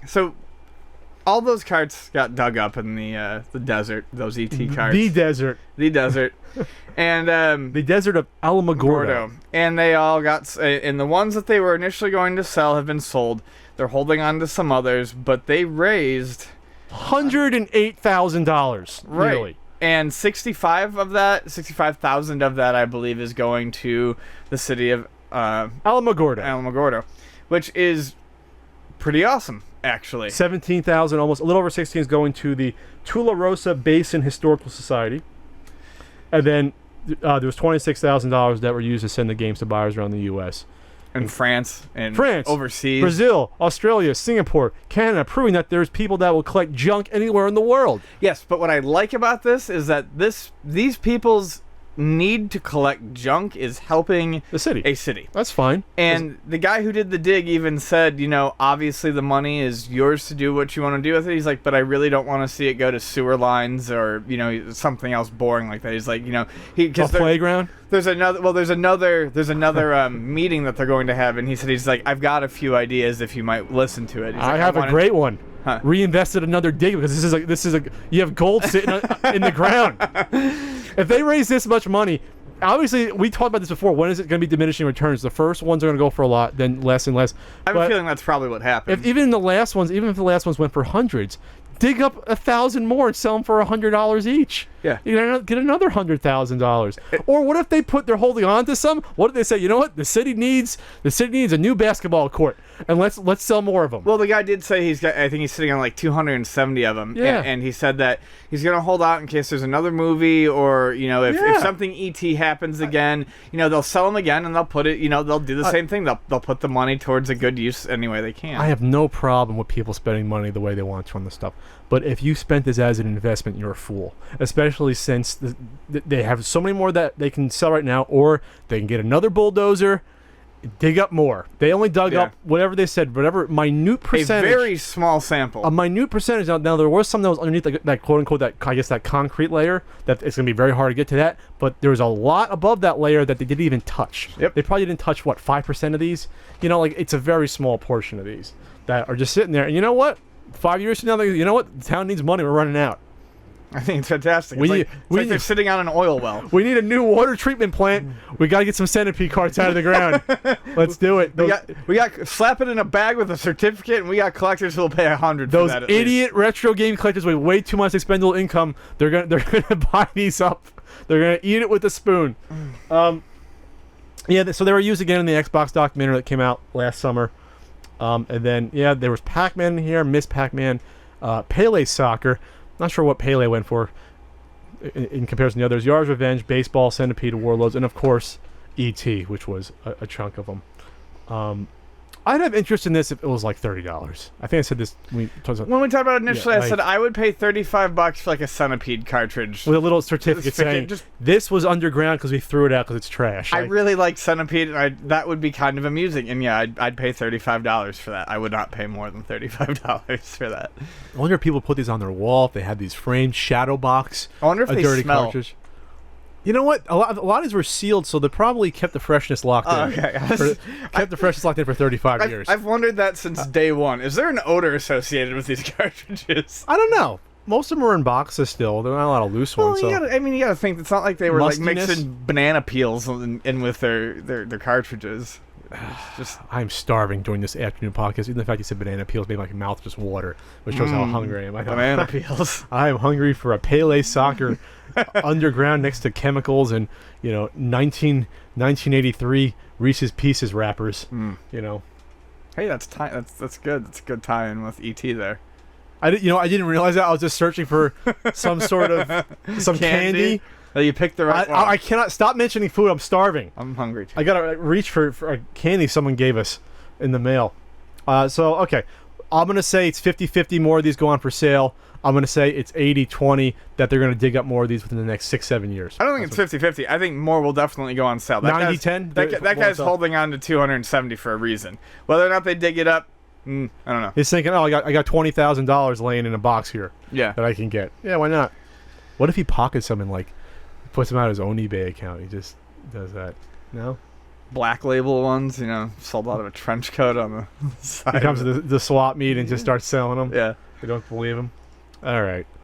So all those carts got dug up in the desert. Those ET carts. The desert. And the desert of Alamogordo. And they all got, and the ones that they were initially going to sell have been sold. They're holding on to some others, but they raised $108,000. Right. Really. And 65,000 of that, I believe, is going to the city of Alamogordo, which is pretty awesome, actually. 17,000, almost a little over 16, is going to the Tularosa Basin Historical Society, and then there was $26,000 that were used to send the games to buyers around the U.S. And France, overseas. Brazil, Australia, Singapore, Canada, proving that there's people that will collect junk anywhere in the world. Yes, but what I like about this is that these people's need to collect junk is helping a city. That's fine. And the guy who did the dig even said, obviously the money is yours to do what you want to do with it. He's like, but I really don't want to see it go to sewer lines or, something else boring like that. He's like, a playground? There's another meeting that they're going to have, and he's like, I've got a few ideas if you might listen to it. I have a great one. Huh. Reinvested another dig because this is you have gold sitting in the ground. If they raise this much money, obviously we talked about this before. When is it going to be diminishing returns? The first ones are going to go for a lot, then less and less. I have a feeling that's probably what happened. Even if the last ones went for hundreds, dig up 1,000 more and sell them for $100 each. Yeah, you get another $100,000. Or what if they're holding on to some? What if they say, you know what, the city needs a new basketball court, and let's sell more of them. Well, the guy did say I think he's sitting on like 270 of them. Yeah, and he said that he's gonna hold out in case there's another movie or if something ET happens again, they'll sell them again and they'll put it, they'll do the same thing. They'll put the money towards a good use any way they can. I have no problem with people spending money the way they want to on this stuff. But if you spent this as an investment, you're a fool. Especially since they have so many more that they can sell right now, or they can get another bulldozer, dig up more. They only dug up whatever they said, whatever minute percentage. A very small sample. A minute percentage. Now there was some that was underneath that quote unquote that concrete layer that it's going to be very hard to get to that. But there was a lot above that layer that they didn't even touch. Yep. They probably didn't touch 5% of these. It's a very small portion of these that are just sitting there. And you know what? 5 years from now, you know what? The town needs money. We're running out. I think it's fantastic. It's like they're sitting on an oil well. We need a new water treatment plant. We got to get some centipede carts out of the ground. Let's do it. We got slap it in a bag with a certificate, and we got collectors who'll pay $100 Those for that. Idiot retro game collectors with way too much expendable income. They're gonna buy these up. They're gonna eat it with a spoon. So they were used again in the Xbox documentary that came out last summer. And then there was Pac-Man in here, Miss Pac-Man, Pele Soccer. Not sure what Pele went for in comparison to the others. Yard's Revenge, Baseball, Centipede, Warlords, and of course E.T., which was a chunk of them. I'd have interest in this if it was like $30. I think I said this when we talked about it initially. I said I would pay $35 for like a Centipede cartridge with a little certificate saying this was underground because we threw it out because it's trash. I really like Centipede, and that would be kind of amusing. And I'd pay $35 for that. I would not pay more than $35 for that. I wonder if people put these on their wall. If they had these framed shadow box. I wonder if they dirty smell. Cartridge. You know what? A lot of these were sealed, so they probably kept the freshness locked in. Okay. Kept the freshness locked in for 35 years. I've wondered that since day one. Is there an odor associated with these cartridges? I don't know. Most of them are in boxes still. There are not a lot of loose ones. You gotta think it's not like they were like mixing banana peels in with their cartridges. I'm starving during this afternoon podcast. Even the fact you said banana peels made my mouth just water, which shows how hungry I am. Banana peels. I am hungry for a Pele Soccer underground next to chemicals and 1983 Reese's Pieces wrappers. Hey, that's good. That's a good tie-in with E.T. there. I didn't realize that. I was just searching for some sort of candy. You picked the right one. I cannot stop mentioning food. I'm starving. I'm hungry too. I gotta reach for a candy someone gave us in the mail. Okay. I'm gonna say it's 50-50 more of these go on for sale. I'm gonna say it's 80-20 that they're gonna dig up more of these within the next 6-7 years. I don't think it's 50-50. I think more will definitely go on sale. 90-10? That guy's holding on to 270 for a reason. Whether or not they dig it up, I don't know. He's thinking, I got $20,000 laying in a box here. Yeah. That I can get. Yeah, why not? What if he pockets some and puts them out of his own eBay account? He just does that. No? black label ones, sold out of a trench coat on the side. He comes of to the swap meet and just starts selling them. Yeah. They don't believe him. All right.